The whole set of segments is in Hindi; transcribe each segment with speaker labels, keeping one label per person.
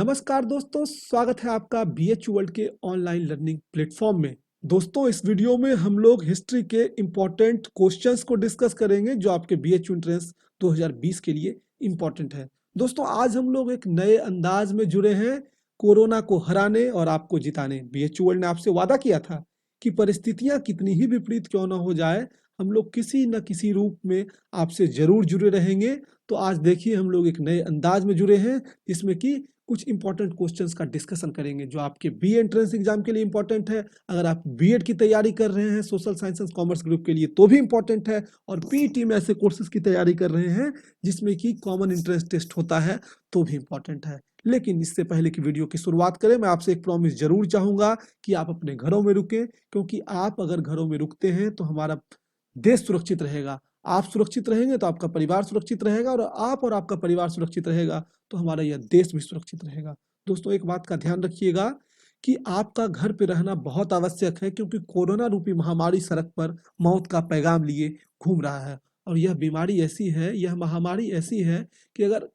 Speaker 1: नमस्कार दोस्तों, स्वागत है आपका बीएच वर्ल्ड के ऑनलाइन लर्निंग प्लेटफॉर्म में। दोस्तों, इस वीडियो में हम लोग हिस्ट्री के इम्पोर्टेंट क्वेश्चंस को डिस्कस करेंगे जो आपके बीएच एंट्रेंस 2020 के लिए इम्पोर्टेंट है। दोस्तों, आज हम लोग एक नए अंदाज में जुड़े हैं कोरोना को हराने और आपको जिताने। बीएच वर्ल्ड ने आपसे वादा किया था कि परिस्थितियां कितनी ही विपरीत क्यों ना हो जाए, हम लोग किसी न किसी रूप में आपसे जरूर जुड़े रहेंगे। तो आज देखिए, हम लोग एक नए अंदाज में जुड़े हैं जिसमें कि कुछ इंपॉर्टेंट क्वेश्चंस का डिस्कशन करेंगे जो आपके बी एंट्रेंस एग्जाम के लिए इंपॉर्टेंट है। अगर आप बीएड की तैयारी कर रहे हैं social science and commerce group के लिए तो भी इंपॉर्टेंट है, और पीईटी में ऐसे कोर्सेज की तैयारी कर रहे हैं जिसमें कि कॉमन इंट्रेंस टेस्ट होता है तो भी इंपॉर्टेंट है। लेकिन इससे पहले कि वीडियो की शुरुआत करें, मैं आपसे एक प्रॉमिस जरूर चाहूंगा कि आप अपने घरों में रुकें, क्योंकि आप अगर घरों में रुकते हैं तो हमारा देश सुरक्षित रहेगा। आप सुरक्षित रहेंगे तो आपका परिवार सुरक्षित रहेगा, और आप और आपका परिवार सुरक्षित रहेगा तो हमारा यह देश भी सुरक्षित रहेगा। दोस्तों, एक बात का ध्यान रखिएगा कि आपका घर पे रहना बहुत आवश्यक है, क्योंकि कोरोना रूपी महामारी सड़क पर मौत का पैगाम लिए घूम रहा है। और यह बीमारी ऐसी है, यह महामारी ऐसी है कि अगर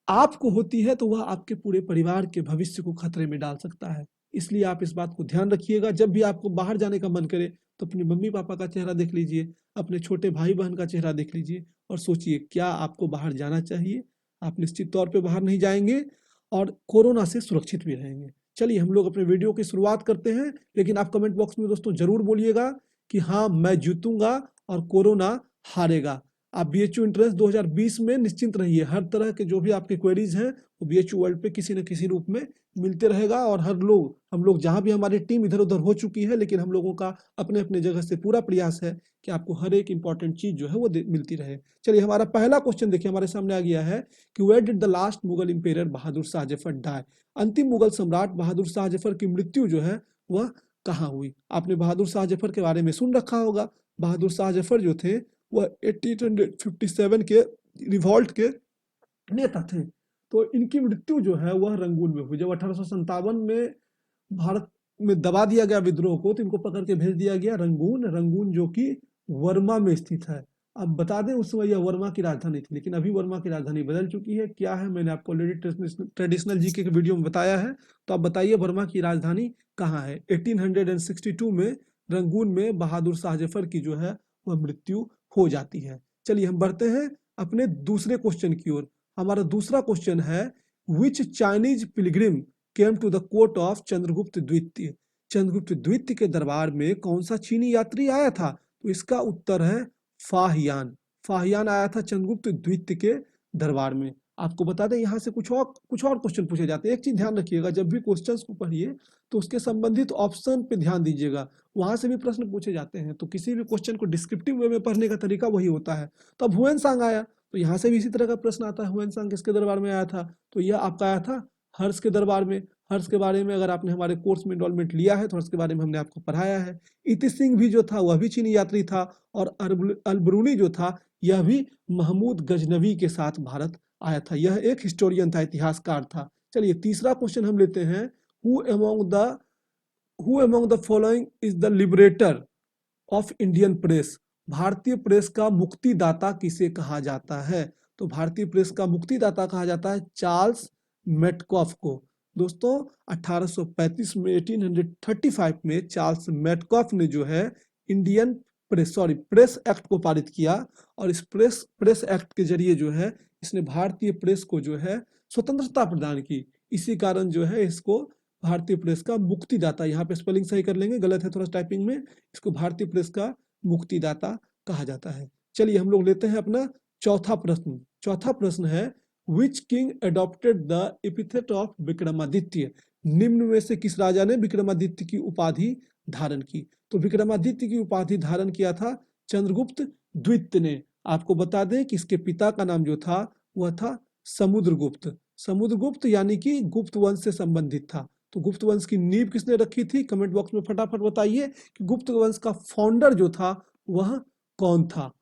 Speaker 1: आपको होती है तो वह आपके पूरे परिवार के भविष्य को खतरे में डाल सकता है। इसलिए आप इस बात को ध्यान रखिएगा। जब भी आपको बाहर जाने का मन करे तो अपने मम्मी पापा का चेहरा देख लीजिए, अपने छोटे भाई बहन का चेहरा देख लीजिए और सोचिए क्या आपको बाहर जाना चाहिए। आप निश्चित तौर पे बाहर नहीं जाएंगे और कोरोना से सुरक्षित भी रहेंगे। चलिए हम लोग अपने वीडियो की शुरुआत करते हैं, लेकिन आप कमेंट बॉक्स में दोस्तों जरूर बोलिएगा कि हाँ, मैं जीतूंगा और कोरोना हारेगा। आप बीएचयू एंट्रेंस 2020 में निश्चिंत रहिए। हर तरह के जो भी आपके क्वेरीज हैं वो बीएचयू वर्ल्ड पे किसी न किसी रूप में मिलते रहेगा, और हम लोग जहां भी हमारी टीम इधर उधर हो चुकी है, लेकिन हम लोगों का अपने अपने जगह से पूरा प्रयास है कि आपको हर एक इंपॉर्टेंट चीज जो है वो मिलती रहे। चलिए, हमारा पहला क्वेश्चन देखिए हमारे सामने आ गया है कि where did the last Mughal emperor Bahadur Shah Zafar die. अंतिम मुगल सम्राट बहादुर शाह जफर की मृत्यु जो है वह कहाँ हुई। आपने बहादुर शाह जफर के बारे में सुन रखा होगा। बहादुर शाह जफर जो थे वह 1857 के रिवॉल्ट के नेता थे। तो इनकी मृत्यु जो है वह रंगून में हुई। जब 1857 में भारत में दबा दिया गया विद्रोह को, तो इनको पकड़ के भेज दिया गया रंगून। रंगून जो कि वर्मा में स्थित है। अब बता दें, उस समय यह वर्मा की राजधानी थी, लेकिन अभी वर्मा की राजधानी बदल चुकी है। क्या है, मैंने आपको ऑलरेडी ट्रेडिशनल जीके के वीडियो में बताया है। तो आप बताइए वर्मा की राजधानी कहाँ है। 1862 में रंगून में बहादुर शाह जफर की जो है वह मृत्यु हो जाती है। चलिए हम बढ़ते हैं अपने दूसरे क्वेश्चन की ओर। हमारा दूसरा क्वेश्चन है, which Chinese pilgrim came to the court of Chandragupta द्वितीय। चंद्रगुप्त द्वितीय के दरबार में कौन सा चीनी यात्री आया था? तो इसका उत्तर है फाहियान। फाहियान आया था चंद्रगुप्त द्वितीय के दरबार में। आपको बता दें, यहाँ से कुछ और क्वेश्चन पूछे जाते हैं। एक चीज ध्यान रखिएगा, जब भी क्वेश्चंस को पढ़िए तो उसके संबंधित ऑप्शन पे ध्यान दीजिएगा। वहां से भी प्रश्न पूछे जाते हैं, तो किसी भी क्वेश्चन को डिस्क्रिप्टिव वे में पढ़ने का तरीका वही होता है। तो अब हुएन सांग आया, तो यहाँ से भी इसी तरह का प्रश्न आता है, हुएन सांग किसके दरबार में आया था? तो यह आपका आया था हर्ष के दरबार में। हर्ष के बारे में अगर आपने हमारे कोर्स में इनरोलमेंट लिया है तो हर्ष के बारे में हमने आपको पढ़ाया है। इति सिंह भी जो था वह भी चीनी यात्री था, और अलबरूनी जो था यह भी महमूद गजनवी के साथ भारत आया था। यह एक हिस्टोरियन था, इतिहासकार था। चलिए तीसरा क्वेश्चन हम लेते हैं, who among the following is the liberator of Indian press. भारतीय प्रेस का मुक्तिदाता किसे कहा जाता है? तो भारतीय प्रेस का मुक्तिदाता कहा जाता है चार्ल्स मेटकॉफ को। दोस्तों 1835 में 1835 में चार्ल्स मेटकॉफ ने जो है इंडियन प्रेस एक्ट को पारित किया, और इस प्रेस एक्ट के जरिए जो है इसने भारतीय प्रेस को जो है स्वतंत्रता प्रदान की। इसी कारण जो है इसको भारतीय प्रेस का मुक्तिदाता, यहाँ पे स्पेलिंग सही कर लेंगे, गलत है थोड़ा टाइपिंग में, इसको भारतीय प्रेस का मुक्तिदाता कहा जाता है। चलिए हम लोग लेते हैं अपना चौथा प्रश्न। चौथा प्रश्न है, which king adopted the epithet of Vikramaditya. निम्न में से किस राजा ने विक्रमादित्य की उपाधि धारण की? तो विक्रमादित्य की उपाधि धारण किया था चंद्रगुप्त द्वितीय ने। आपको बता दें कि इसके पिता का नाम जो था वह था समुद्रगुप्त। समुद्रगुप्त यानी कि गुप्त वंश से संबंधित था। तो गुप्त वंश की नींव किसने रखी थी? कमेंट बॉक्स में फटाफट बताइए कि गुप्त वंश का फाउंडर जो था वह कौन था।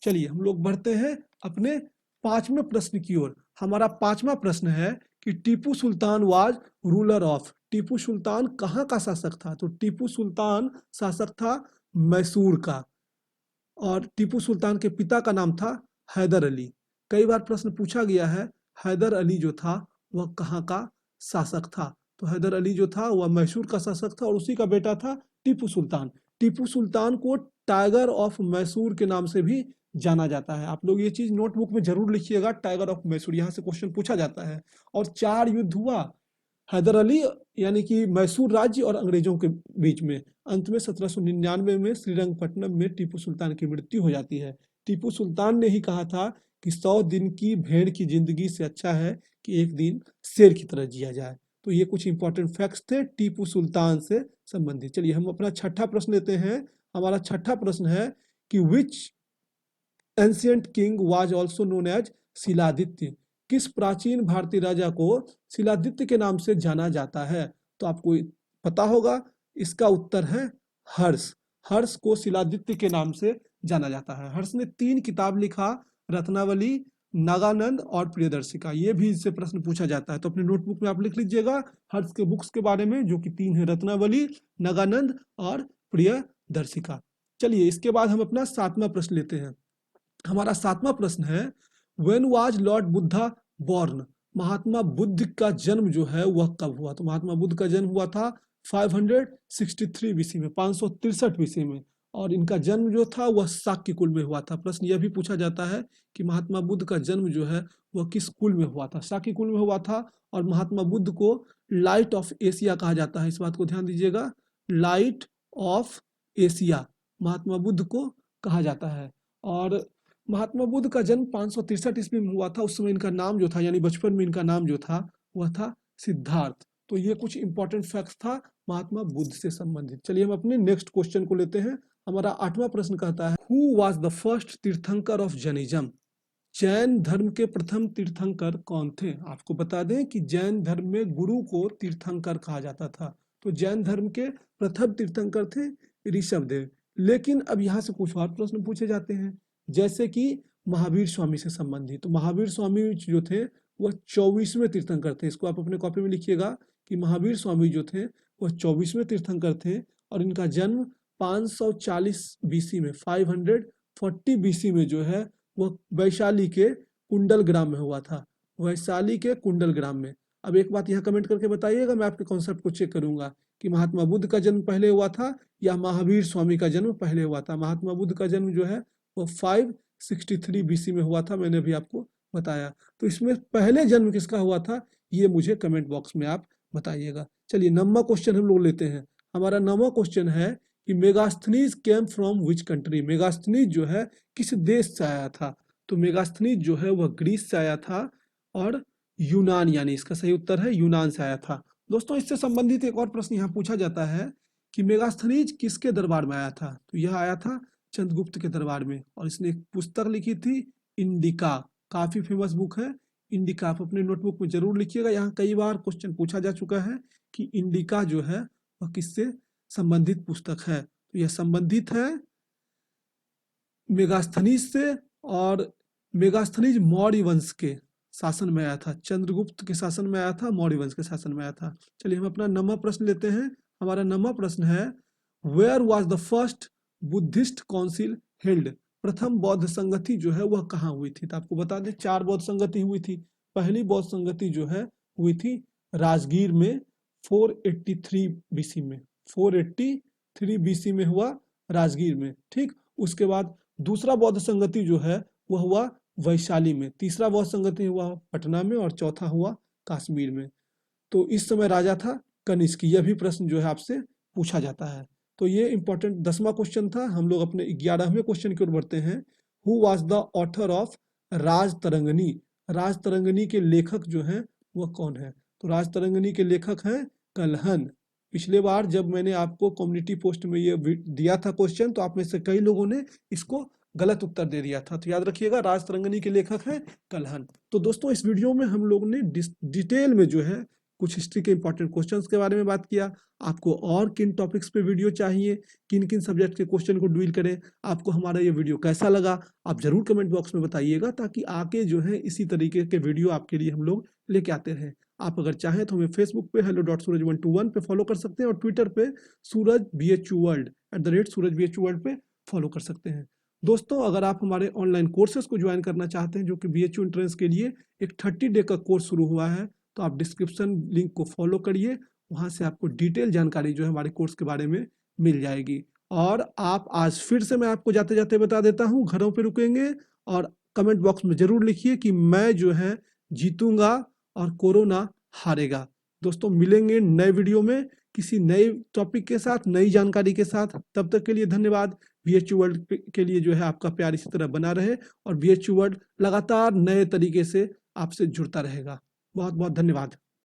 Speaker 1: चलिए हम लोग बढ़ते हैं अपने पांचवें प्रश्न की ओर। हमारा पांचवा प्रश्न है कि Tipu Sultan was ruler of. Tipu Sultan कहाँ का शासक था? तो टीपू सुल्तान शासक था मैसूर का, और टीपू सुल्तान के पिता का नाम था हैदर अली। कई बार प्रश्न पूछा गया है, हैदर अली जो था वह कहाँ का शासक था? तो हैदर अली जो था वह मैसूर का शासक था और उसी का बेटा था टीपू सुल्तान। टीपू सुल्तान को टाइगर ऑफ मैसूर के नाम से भी जाना जाता है। आप लोग ये चीज नोटबुक में जरूर लिखिएगा, टाइगर ऑफ मैसूर, यहाँ से क्वेश्चन पूछा जाता है। और 4 युद्ध हुआ हैदर अली यानी कि मैसूर राज्य और अंग्रेजों के बीच में। अंत में 1799 में श्रीरंगपट्टनम में टीपू सुल्तान की मृत्यु हो जाती है। टीपू सुल्तान ने ही कहा था कि 100 दिन की भेड़ की जिंदगी से अच्छा है कि एक दिन शेर की तरह जिया जाए। तो ये कुछ इंपॉर्टेंट फैक्ट्स थे टीपू सुल्तान से संबंधित। चलिए हम अपना छठा प्रश्न लेते हैं। हमारा छठा प्रश्न है कि which ancient king was also known as Shiladitya? किस प्राचीन भारतीय राजा को शिलादित्य के नाम से जाना जाता है? तो आपको पता होगा, इसका उत्तर है हर्ष। हर्ष को शिलादित्य के नाम से जाना जाता है। हर्ष ने 3 किताब लिखा, रत्नावली, नागानंद और प्रियदर्शिका। ये भी इससे प्रश्न पूछा जाता है, तो अपने नोटबुक में आप लिख लीजिएगा हर्ष के बुक्स के बारे में, जो कि 3 है, रत्नावली, नागानंद और प्रियदर्शिका। चलिए इसके बाद हम अपना 7वां प्रश्न लेते हैं। हमारा 7वां प्रश्न है, when was lord Buddha born? Mahatma Buddha का जन्म जो है वह कब हुआ? तो महात्मा बुद्ध का जन्म हुआ था 563 बीसी में, 563 बीसी में। और इनका जन्म जो था वह शाक्य कुल में हुआ था। प्रश्न यह भी पूछा जाता है कि महात्मा बुद्ध का जन्म जो है वह किस कुल में हुआ था? शाक्य कुल में हुआ था। और महात्मा बुद्ध को लाइट ऑफ एशिया कहा जाता है, इस बात को ध्यान दीजिएगा, light of Asia Mahatma Buddha को कहा जाता है। और महात्मा बुद्ध का जन्म 563 ईस्वी में हुआ था। उस समय इनका नाम जो था, यानी बचपन में इनका नाम जो था वह था सिद्धार्थ। तो ये कुछ इंपॉर्टेंट फैक्ट्स था महात्मा बुद्ध से संबंधित। चलिए हम अपने नेक्स्ट क्वेश्चन को लेते हैं। हमारा 8वां प्रश्न कहता है, हु वाज द फर्स्ट तीर्थंकर ऑफ जैनिज्म? जैन धर्म के प्रथम तीर्थंकर कौन थे? आपको बता दें कि जैन धर्म में गुरु को तीर्थंकर कहा जाता था। तो जैन धर्म के प्रथम तीर्थंकर थे ऋषभदेव। लेकिन अब यहाँ से कुछ और प्रश्न पूछे जाते हैं, जैसे कि महावीर स्वामी से संबंधित। तो महावीर स्वामी जो थे वह 24वें तीर्थंकर थे। इसको आप अपने कॉपी में लिखिएगा कि महावीर स्वामी जो थे वह 24वें तीर्थंकर थे। और इनका जन्म 540 बीसी में, 540 बीसी में जो है वह वैशाली के कुंडल ग्राम में हुआ था। वैशाली के कुंडल ग्राम में। अब एक बात यहाँ कमेंट करके बताइएगा, मैं आपके कॉन्सेप्ट को चेक करूंगा कि महात्मा बुद्ध का जन्म पहले हुआ था या महावीर स्वामी का जन्म पहले हुआ था। महात्मा बुद्ध का जन्म जो है वो 563 बीसी में हुआ था, मैंने अभी आपको बताया। तो इसमें पहले जन्म किसका हुआ था ये मुझे कमेंट बॉक्स में आप बताइएगा। चलिए 9वां क्वेश्चन हम लोग लेते हैं। हमारा 9वां क्वेश्चन है कि Megasthenes came from which country? Megasthenes जो है किस देश से आया था? तो मेगास्थनीज जो है वह ग्रीस से आया था और यूनान, यानी इसका सही उत्तर है यूनान से आया था। दोस्तों इससे संबंधित एक और प्रश्न यहाँ पूछा जाता है कि मेगास्थनीज किसके दरबार में आया था? तो यह आया था चंद्रगुप्त के दरबार में। और इसने एक पुस्तक लिखी थी इंडिका, काफी फेमस बुक है इंडिका। आप अपने नोटबुक में जरूर लिखिएगा, यहाँ कई बार क्वेश्चन पूछा जा चुका है कि इंडिका जो है वह किससे संबंधित पुस्तक है। तो यह संबंधित है मेगास्थनीज से। और मेगास्थनीज मौर्य वंश के शासन में आया था, चंद्रगुप्त के शासन में आया था, मौर्य वंश के शासन में आया था। चलिए हम अपना 9वां प्रश्न लेते हैं। हमारा 9वां प्रश्न है, where was the first Buddhist council held? प्रथम बौद्ध संगति जो है वह कहाँ हुई थी? तो आपको बता दें 4 बौद्ध संगति हुई थी। पहली बौद्ध संगति जो है हुई थी राजगीर में 483 बीसी में, 483 बीसी में हुआ राजगीर में, ठीक। उसके बाद दूसरा बौद्ध संगति जो है वह हुआ वैशाली में, तीसरा बौद्ध संगति हुआ पटना में और चौथा हुआ कश्मीर में। तो इस समय राजा था कनिष्क। यह भी प्रश्न जो है आपसे पूछा जाता है। तो ये इंपॉर्टेंट 10वां क्वेश्चन था। हम लोग अपने 11वें क्वेश्चन की ओर बढ़ते हैं। Who was the author of Rajatarangini? Rajatarangini के लेखक जो हैं वह कौन है? तो राजतरंगिणी के लेखक हैं कल्हन। पिछले बार जब मैंने आपको कम्युनिटी पोस्ट में ये दिया था क्वेश्चन, तो आप में से कई लोगों ने इसको गलत उत्तर दे दिया था। तो याद रखिएगा राजतरंगिणी के लेखक हैं कल्हन। तो दोस्तों इस वीडियो में हम लोग ने डिटेल में जो है कुछ हिस्ट्री के इंपॉर्टेंट क्वेश्चंस के बारे में बात किया। आपको और किन टॉपिक्स पे वीडियो चाहिए, किन किन सब्जेक्ट के क्वेश्चन को डील करें, आपको हमारा ये वीडियो कैसा लगा, आप जरूर कमेंट बॉक्स में बताइएगा, ताकि आगे जो है इसी तरीके के वीडियो आपके लिए हम लोग लेके आते रहें। आप अगर चाहें तो हमें फेसबुक पे hello.suraj121 पे फॉलो कर सकते हैं और ट्विटर पे सूरज BHU वर्ल्ड @सूरज BHU वर्ल्ड पे फॉलो कर सकते हैं। दोस्तों अगर आप हमारे ऑनलाइन कोर्सेज को ज्वाइन करना चाहते हैं, जो कि BHU एंट्रेंस के लिए एक 30 डे का कोर्स शुरू हुआ है, तो आप डिस्क्रिप्शन लिंक को फॉलो करिए, वहाँ से आपको डिटेल जानकारी जो है हमारे कोर्स के बारे में मिल जाएगी। और आप आज फिर से मैं आपको जाते-जाते बता देता हूँ, घरों पे रुकेंगे और कमेंट बॉक्स में ज़रूर लिखिए कि मैं जो है जीतूँगा और कोरोना हारेगा। दोस्तों मिलेंगे नए वीडियो में किसी नए टॉपिक के साथ, नई जानकारी के साथ। तब तक के लिए धन्यवाद। बीएचयू वर्ल्ड के लिए जो है आपका प्यार इसी तरह बना रहे और बीएचयू वर्ल्ड लगातार नए तरीके से आपसे जुड़ता रहेगा। बहुत-बहुत धन्यवाद।